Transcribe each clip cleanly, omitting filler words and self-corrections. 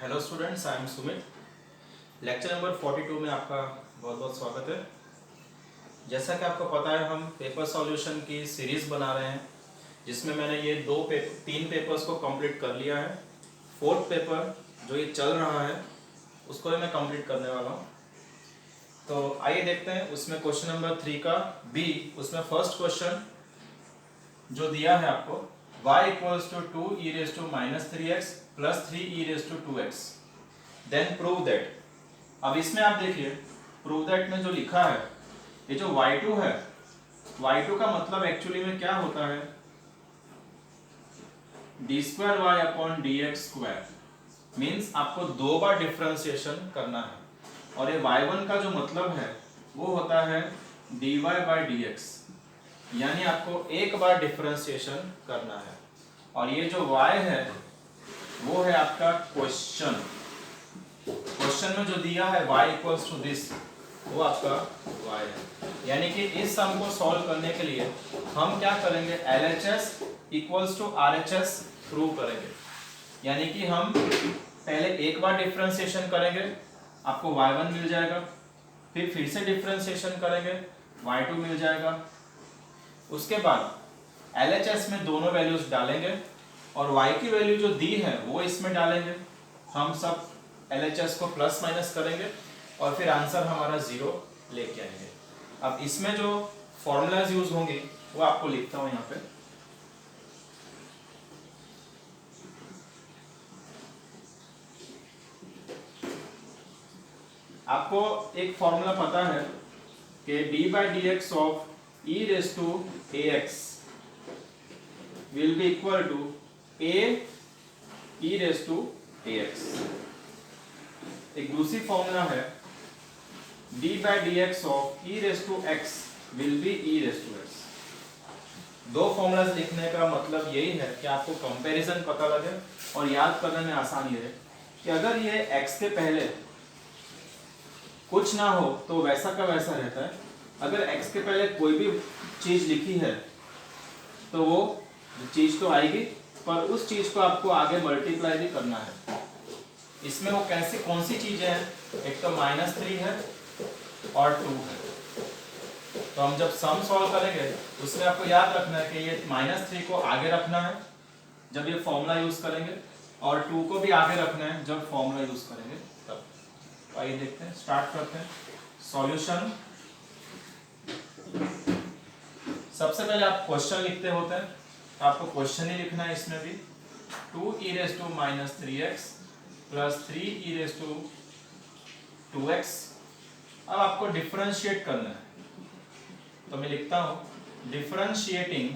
Hello students, I am Sumit. Lecture number 42 में आपका बहुत बहुत स्वागत है। जैसा कि आपको पता है, हम पेपर सॉल्यूशन की सीरीज़ बना रहे हैं, जिसमें मैंने ये तीन पेपर्स को कंप्लीट कर लिया है। फोर्थ पेपर जो ये चल रहा है उसको भी मैं कंप्लीट करने वाला हूँ। तो आइए देखते हैं उसमें क्वेश्चन नंबर 3 का बी। उसमें फर्स्ट क्वेश्चन जो दिया है आपको, y equals to 2e raise to minus 3x plus 3e raise to 2x, then prove that. अब इसमें आप देखिए, प्रूव दैट में जो लिखा है, ये जो y2 है, y2 का मतलब एक्चुअली में क्या होता है, d square y upon d x square. मीन्स आपको दो बार डिफ्रेंसिएशन करना है, और ये y1 का जो मतलब है वो होता है dy बाई डी एक्स, यानी आपको एक बार डिफरेंशिएशन करना है। और ये जो y है वो है आपका क्वेश्चन में जो दिया है y इक्वल्स टू दिस, वो आपका y है। यानी कि इस सम को सॉल्व करने के लिए हम क्या करेंगे, LHS equals to RHS prove करेंगे। यानी कि हम पहले एक बार डिफरेंशिएशन करेंगे, आपको y1 मिल जाएगा, फिर से डिफरेंशिएशन करेंगे, y2 मिल जाएगा। उसके बाद LHS में दोनों वैल्यूज डालेंगे और y की वैल्यू जो दी है वो इसमें डालेंगे। हम सब LHS को प्लस माइनस करेंगे और फिर आंसर हमारा 0 लेके आएंगे। अब इसमें जो फॉर्मूलाज यूज होंगे वो आपको लिखता हूं यहाँ पे। आपको एक फॉर्मूला पता है कि d by d x of e raise to ax will be equal to a e raise to ax। एक दूसरी फॉर्मूला है d by d x of e raise to x will be e raise to x। दो formulas लिखने का मतलब यही है कि आपको कंपैरिजन पता लगे और याद करने में आसानी रहे कि अगर ये x के पहले कुछ ना हो तो वैसा का वैसा रहता है, अगर x के पहले कोई भी चीज लिखी है तो वो चीज तो आएगी, पर उस चीज को आपको आगे मल्टीप्लाई भी करना है। इसमें वो कौन सी चीजें हैं, एक तो -3 है और 2 है। तो हम जब सम सॉल्व करेंगे उसमें आपको याद रखना है कि ये -3 को आगे रखना है जब ये फॉर्मूला यूज करेंगे, और 2 को भी आगे रखना है जब फॉर्मूला यूज करेंगे तब। तो आइए देखते हैं, स्टार्ट करते हैं सॉल्यूशन। सबसे पहले आप क्वेश्चन लिखते होते हैं, तो आपको क्वेश्चन ही लिखना है इसमें भी। 2e raise to minus 3x plus 3e raise to 2x। अब आपको डिफरेंशिएट करना है, तो मैं लिखता हूं differentiating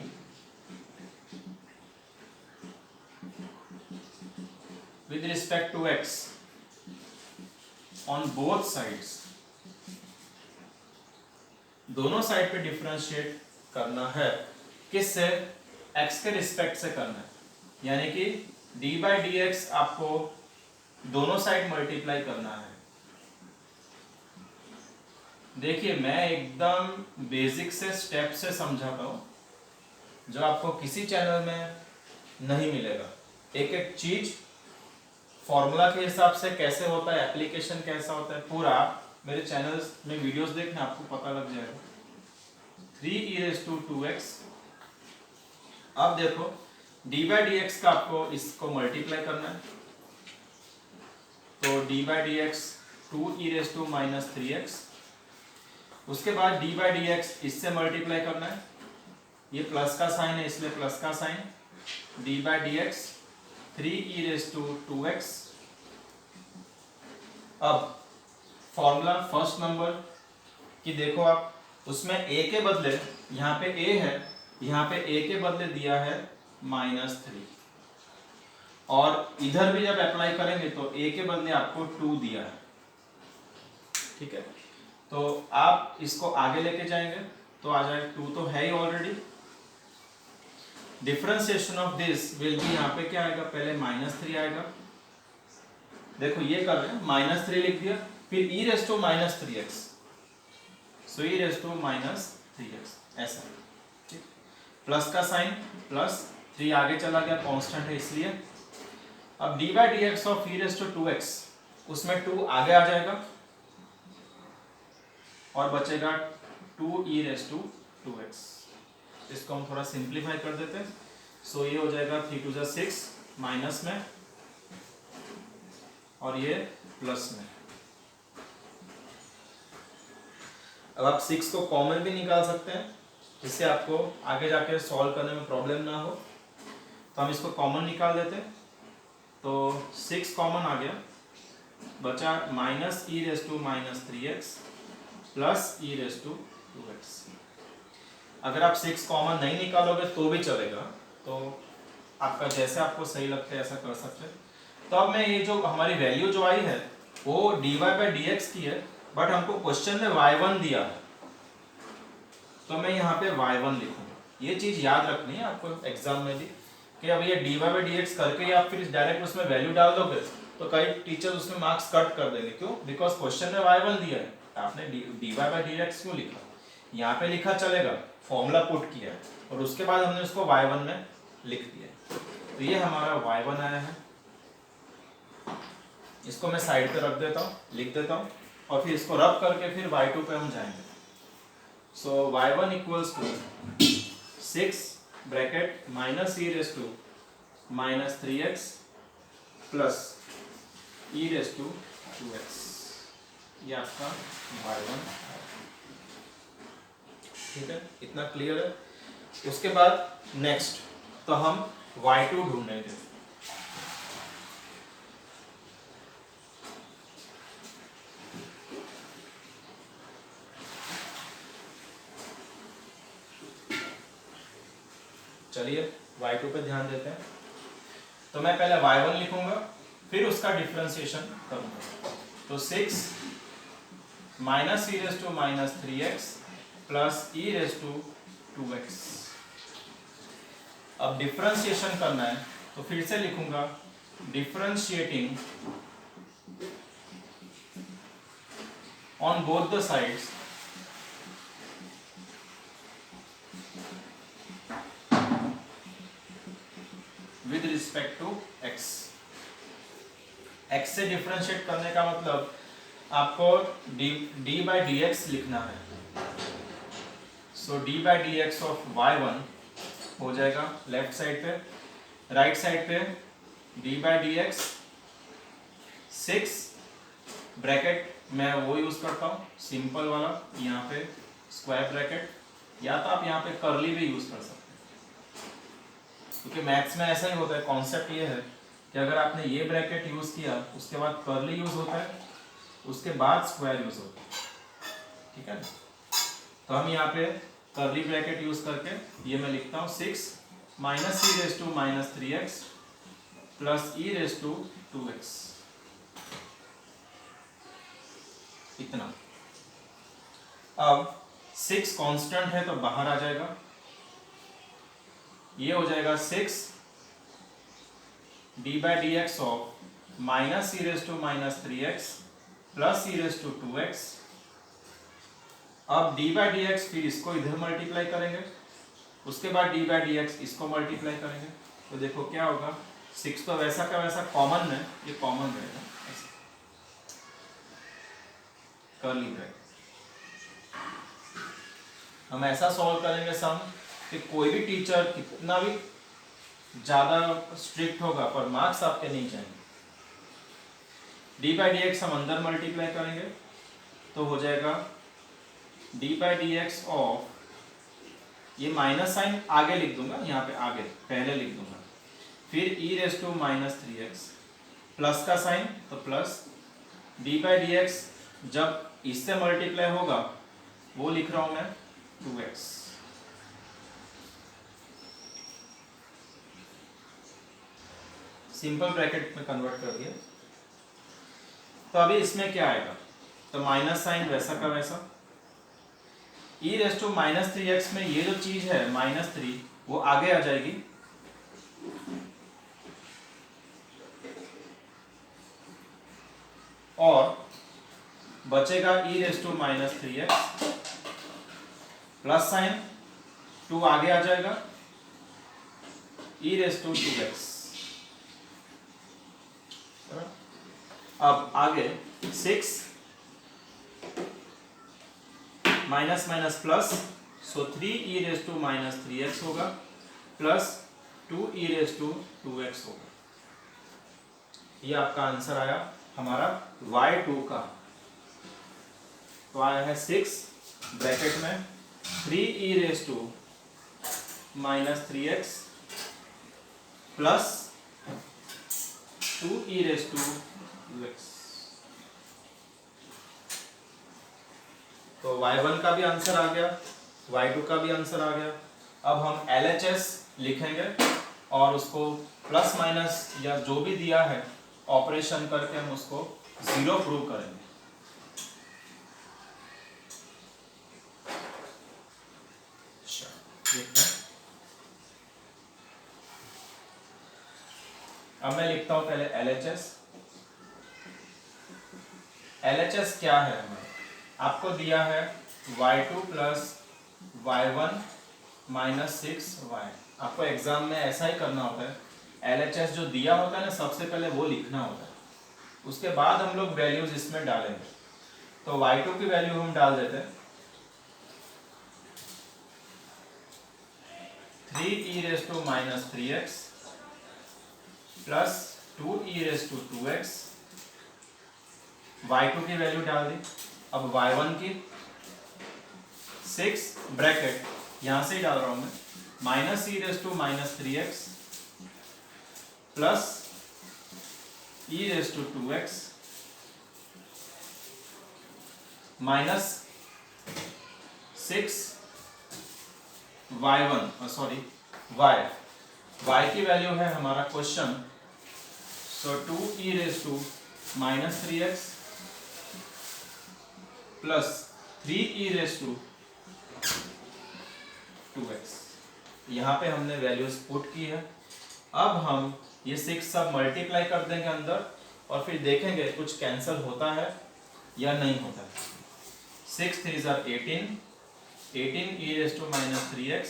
with respect to x on both sides. दोनों साइड पे डिफरेंशिएट करना है, किससे, x के रिस्पेक्ट से करना है। यानी कि d बाई डी एक्स आपको दोनों साइड मल्टीप्लाई करना है। देखिए, मैं एकदम बेसिक से स्टेप से समझाता हूं, जो आपको किसी चैनल में नहीं मिलेगा। एक एक चीज फॉर्मूला के हिसाब से कैसे होता है, एप्लीकेशन कैसा होता है, पूरा मेरे चैनल में वीडियोस देखना, आपको पता लग जाएगा। 3e raise to 2x। अब देखो, d बाई डी एक्स का आपको इसको मल्टीप्लाई करना है, तो d by d x 2e raise to minus 3x। उसके बाद d बाई डी एक्स इससे मल्टीप्लाई करना है, ये प्लस का साइन है इसलिए प्लस का sign, d by d x 3e raise to 2x। अब फॉर्मूला फर्स्ट नंबर की देखो आप, उसमें a के बदले, यहाँ पे a है, यहाँ पे a के बदले दिया है -3, और इधर भी जब अप्लाई करेंगे तो a के बदले आपको 2 दिया है। ठीक है, तो आप इसको आगे लेके जाएंगे तो आ जाए, 2 तो है ही already. Differentiation of this will be, यहाँ पे क्या आएगा, पहले -3 आएगा। देखो ये कर रहे हैं, -3 लिख दिया, फिर e raise to minus 3x, so e raise to minus 3x ऐसा। ठीक, प्लस का साइन, प्लस 3 आगे चला गया, कांस्टेंट है इसलिए। अब d by d x of e raise to 2x, उसमें 2 आगे आ जाएगा और बचेगा 2e रेस टू 2x। इसको हम थोड़ा सिंप्लीफाई कर देते हैं। सो ये हो जाएगा 3 टू 6 माइनस में और ये प्लस में। अब आप 6 को कॉमन भी निकाल सकते हैं, जिससे आपको आगे जाके सॉल्व करने में प्रॉब्लम ना हो। तो हम इसको कॉमन निकाल देते हैं, तो 6 कॉमन आ गया, बचा minus e raise to minus 3x plus e raise to 2x। अगर आप 6 कॉमन नहीं निकालोगे तो भी चलेगा, तो आपका जैसे आपको सही लगता है ऐसा कर सकते हैं। तो अब मैं ये जो हमारी वैल्यू जो आई है वो dy बाई डी एक्स की है, बट हमको क्वेश्चन में y1 दिया है, तो मैं यहाँ पे y1 लिखूंगा। ये चीज याद रखनी है आपको एग्जाम में भी, कि अब ये dy बाई डी एक्स करके आप फिर डायरेक्ट उसमें वैल्यू डाल दोगे तो कई टीचर उसमें मार्क्स कट कर देंगे। क्यों? बिकॉज क्वेश्चन में y1 दिया है, आपने dy बाई डी एक्स क्यों लिखा? यहाँ पे लिखा चलेगा, फॉर्मूला पुट किया है और उसके बाद हमने उसको y1 में लिख दिया। तो ये हमारा y1 आया है। इसको मैं साइड पे रख देता हूँ, लिख देता हूँ, और फिर इसको रब करके फिर y2 पे हम जाएंगे। So y1 equals to 6 bracket minus e raise to minus 3x plus e raise to 2x। ये आपका y1 है। ठीक है, इतना क्लियर है। उसके बाद नेक्स्ट तो हम y2 ढूंढेंगे। चलिए y2 पे ध्यान देते हैं। तो मैं पहले y1 लिखूंगा, फिर उसका डिफरेंशिएशन करूंगा। तो 6 minus e raise to minus 3x plus e raise to 2x। अब डिफरेंशिएशन करना है तो फिर से लिखूंगा differentiating on both the sides with respect to x। x से डिफरेंशिएट करने का मतलब आपको d बाई डी एक्स लिखना है। सो d by d x of y1 हो जाएगा लेफ्ट साइड पे, राइट साइड पे d by d x 6 bracket मैं वो यूज करता हूँ सिंपल वाला, यहाँ पे स्क्वायर ब्रैकेट, या तो आप यहाँ पे कर्ली भी यूज कर सकते हैं, क्योंकि मैथ्स में ऐसा ही होता है। कॉन्सेप्ट ये है कि अगर आपने ये ब्रैकेट यूज किया उसके बाद कर्ली यूज होता है, उसके बाद स्क्वायर यूज होता है। ठीक है, तो हम यहाँ पे कर्ली ब्रैकेट यूज करके ये मैं लिखता हूँ 6 minus e raise to minus 3x plus e raise to 2x। इतना। अब 6 कांस्टेंट है तो बाहर आ जाएगा, ये हो जाएगा 6 d by d x of minus e raise to minus 3x plus e raise to 2x। अब डी बाई डी एक्स फिर इसको इधर मल्टीप्लाई करेंगे, उसके बाद डी बाई डी एक्स इसको मल्टीप्लाई करेंगे, तो देखो क्या होगा। 6 तो वैसा का वैसा कॉमन है, ये कॉमन रहेगा ऐसे कर्ली ब्रैकेट। हम ऐसा सॉल्व करेंगे सम कि कोई भी टीचर कितना भी ज्यादा स्ट्रिक्ट होगा पर मार्क्स आपके नहीं जाएंगे। डी बाई डी एक्स हम अंदर मल्टीप्लाई करेंगे तो हो जाएगा D by d x of, ये माइनस साइन आगे लिख दूंगा, यहाँ पे आगे पहले लिख दूंगा, फिर e raise to minus 3x plus का साइन तो plus d by d x जब इससे मल्टीप्लाई होगा वो लिख रहा हूं मैं 2x। सिंपल ब्रैकेट में कन्वर्ट कर दिया। तो अभी इसमें क्या आएगा, तो माइनस साइन वैसा का वैसा, ई रेस टू माइनस 3x में ये जो चीज है माइनस 3 वो आगे आ जाएगी, और बचेगा e raise to minus 3x plus sine 2 आगे आ जाएगा, ई रेस टू 2x। अब आगे 6 माइनस माइनस प्लस, सो 3e−3x होगा प्लस 2e−2x होगा। ये आपका आंसर आया हमारा y2 का। तो आया है 6 ब्रैकेट में 3e−3x प्लस 2e−2x। तो y1 का भी आंसर आ गया, y2 का भी आंसर आ गया। अब हम LHS लिखेंगे और उसको प्लस माइनस या जो भी दिया है ऑपरेशन करके हम उसको 0 प्रूव करेंगे। अब मैं लिखता हूं पहले LHS। LHS क्या है हमें आपको दिया है y2 plus y1 minus 6y। आपको एग्जाम में ऐसा ही करना होता है, LHS जो दिया होता है ना सबसे पहले वो लिखना होता है, उसके बाद हम लोग वैल्यूज इसमें डालेंगे। तो y2 की वैल्यू हम डाल देते हैं 3e−3x प्लस 2e−2x। y2 की वैल्यू डाल दी। अब y1 की 6 ब्रैकेट यहां से ही डाल रहा हूं मैं -e−3x plus e−2x minus 6 y1 sorry y की वैल्यू है हमारा क्वेश्चन, सो 2e−3x प्लस 3e−2x। यहाँ पे हमने वैल्यूज पुट की है। अब हम ये 6 सब मल्टीप्लाई कर देंगे अंदर और फिर देखेंगे कुछ कैंसिल होता है या नहीं होता है। 6 3 18, 18e−3x,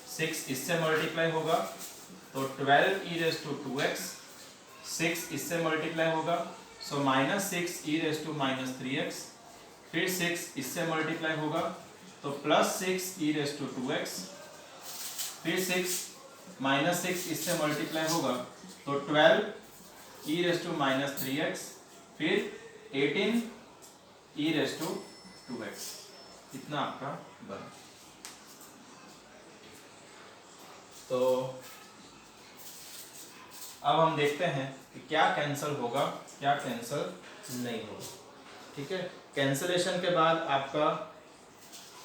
6 इससे मल्टीप्लाई होगा तो 12e−2x, 6 इससे मल्टीप्लाई होगा सो -6e−3x, फिर 6 इससे मल्टीप्लाई होगा तो प्लस 6e−2x, फिर 6 -6 इससे मल्टीप्लाई होगा तो 12e−3x, फिर 18e−2x। इतना आपका बना। तो अब हम देखते हैं कि क्या कैंसिल होगा क्या कैंसिल नहीं होगा। ठीक है, कैंसिलेशन के बाद आपका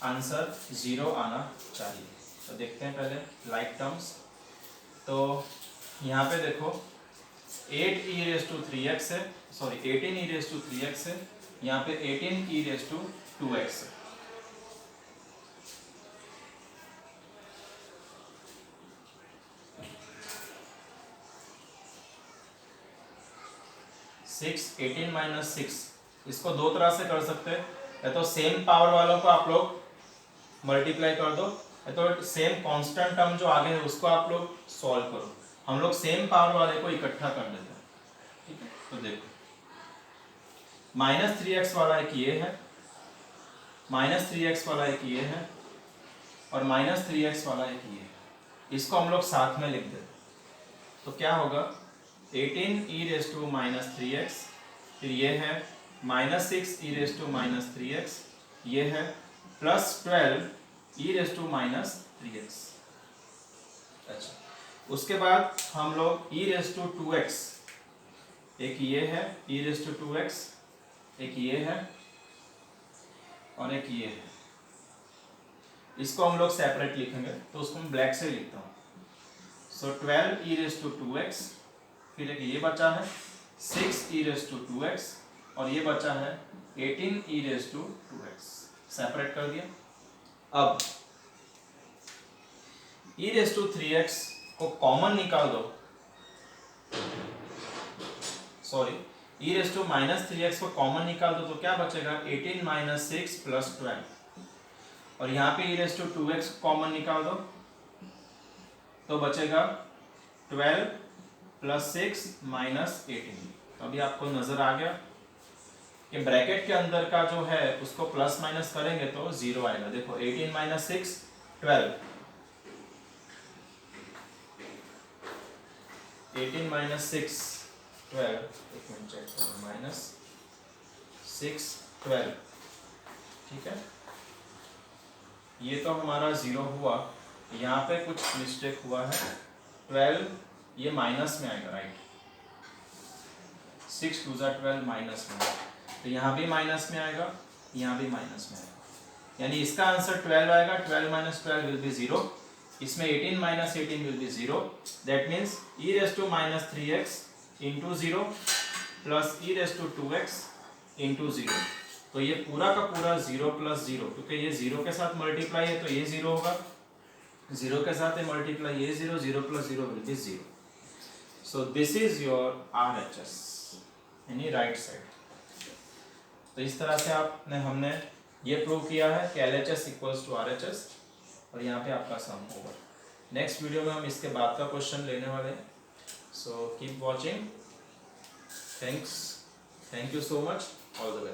आंसर 0 आना चाहिए। तो देखते हैं पहले लाइक टर्म्स। तो यहाँ पे देखो 8e−3x है, सॉरी 18e−3x है, यहाँ पे 18e−2x है। 6 18 - 6 इसको दो तरह से कर सकते हैं, या तो सेम पावर वालों को आप लोग मल्टीप्लाई कर दो, या तो सेम कांस्टेंट टर्म जो आगे है उसको आप लोग सॉल्व करो। हम लोग सेम पावर वाले को इकट्ठा कर देते हैं। ठीक है, तो देखो -3x वाला एक ये है, -3x वाला एक ये है और -3x वाला एक ये है। इसको हम लोग साथ में लिख देते हैं तो क्या होगा 18e−3x, फिर ये है -6e−3x, ये है प्लस 12e−3x। अच्छा, उसके बाद हम लोग e−2x, एक ये है e−2x, एक ये है और एक ये है। इसको हम लोग सेपरेट लिखेंगे तो उसको मैं ब्लैक से लिखता हूँ। सो 12e−2x, फिर एक ये बचा है 6e−2x और ये बचा है 18e−2x। सेपरेट कर दिया। अब e−3x को कॉमन निकाल दो, सॉरी e−3x को कॉमन निकाल दो तो क्या बचेगा 18 - 6 + 12, और यहाँ पे e−2x कॉमन निकाल दो तो बचेगा 12 + 6 - 18। तो अभी आपको नजर आ गया कि ब्रैकेट के अंदर का जो है उसको प्लस माइनस करेंगे तो 0 आएगा। देखो 18 माइनस 6 12, 18 माइनस 6 12, एक मिनट चेक करो, माइनस 6 12, ठीक है। ये तो हमारा 0 हुआ, यहाँ पे कुछ मिस्टेक हुआ है, 12 ये माइनस में आएगा, राइट, 6 2 12 माइनस में, तो यहाँ भी माइनस में आएगा, यहाँ भी माइनस में आएगा, यानी इसका आंसर 12 आएगा। 12 माइनस 12 विल बी 0, इसमें 18 माइनस 18 will be 0, that means e raise to minus 3x into 0 plus e raise to 2x into 0, तो ये पूरा का पूरा 0 प्लस 0, क्योंकि ये 0 के साथ मल्टीप्लाई है तो ये 0 होगा, 0 के साथ मल्टीप्लाई ये 0, 0 plus 0 will be 0। So this is your RHS यानी राइट साइड। तो इस तरह से हमने ये प्रूव किया है कि LHS इक्वल्स टू RHS, और यहाँ पे आपका सम ओवर। नेक्स्ट वीडियो में हम इसके बाद का क्वेश्चन लेने वाले हैं। So keep watching, thank you so much, all the best.